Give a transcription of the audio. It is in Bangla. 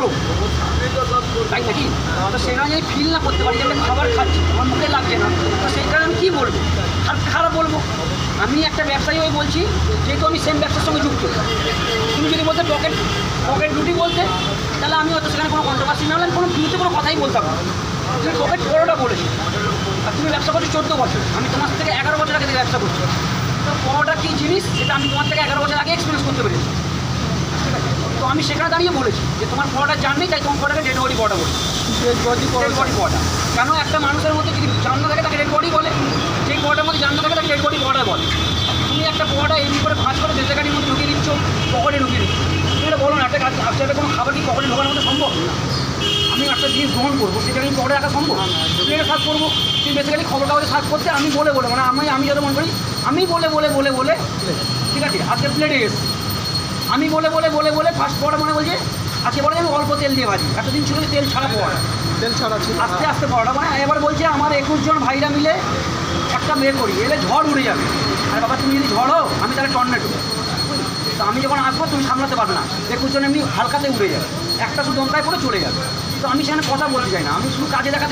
করো, তাই নাকি? তো সেখানে যদি ফিল না করতে পারি যে আমি খাবার খাচ্ছি, আমার মুখে লাগছে না, তো সেই কারণে আমি কী বলবো? খারাপ বলবো? আমি একটা ব্যবসায়ী হয়ে বলছি, যেহেতু আমি সেম ব্যবসার সঙ্গে যুক্ত। তুমি যদি বলতে পকেট রুটি বলতে, তাহলে আমি হয়তো সেখানে কোনো কন্ট্রোভার্সি না হলে কোনো বিরুদ্ধে কোনো কথাই বলতাম না। তুমি পকেট পরোটা বলেছি, আর তুমি ব্যবসা করছো 14 বছর, আমি তোমার থেকে 11 বছর আগে থেকে ব্যবসা করছি। তো পরোটা কী জিনিস সেটা আমি তোমার থেকে 11 বছর আগে এক্সপিরিয়েন্স করতে পেরেছি। তো আমি সেখানে দাঁড়িয়ে বলেছি যে তোমার পরোটা জান নেই, তাই তোমার পরোটাকে ডেড বডি পরোটা বলি। ডেড বডি পরোটা কেন? একটা মানুষের মধ্যে যদি জান না থাকে তাকে ডেড বডি বলে, যেই পরোটার মধ্যে জান না থাকে তাকে ডেড বডি পরোটা বলে। তুমি একটা পরোটা এমনি করে ভাঁজ করে দেশে গাড়ির মধ্যে ঢুকিয়ে দিচ্ছ, পকেটে ঢুকিয়ে দিচ্ছ। তুমি এটা বলো না, একটা কোনো খাবার কি পকেটে ঢোকানোর মধ্যে সম্ভব? আমি একটা জিনিস গ্রহণ করবো, সেটা আমি পকেটে রাখা সম্ভব? প্লেটে সার্ভ করবো, তুমি বেসিক্যালি খবর কাগজে সার্ভ করতে আমি বলে মানে আমি যাতে মনে করি আমি বলে ঠিক আছে, আজকে প্লেটে এসে আমি বলে ফার্স্ট পরোটা মনে বলছে আজকে পরে আমি অল্প তেল দিয়ে ভাজি, এতদিন ছিল তেল ছাড়া পরোটা, তেল ছাড়া ছিল, আস্তে পরোটা মানে। এবার বলছে আমার 21 জন ভাইরা মিলে একটা বের করি, এলে ঝড় উড়ে যাবে। আর বাবা তুমি যদি ঝড় হও, আমি তাহলে টর্নেডো। তো আমি যখন আসবো তুমি সামলাতে পারবে না, 21 জন এমনি হালকাতে উড়ে যাবে, একটা শুধু দমকায় পড়ে চলে যাবে। তো আমি সেখানে কথা বলতে চাই না, আমি শুধু কাজে দেখাতে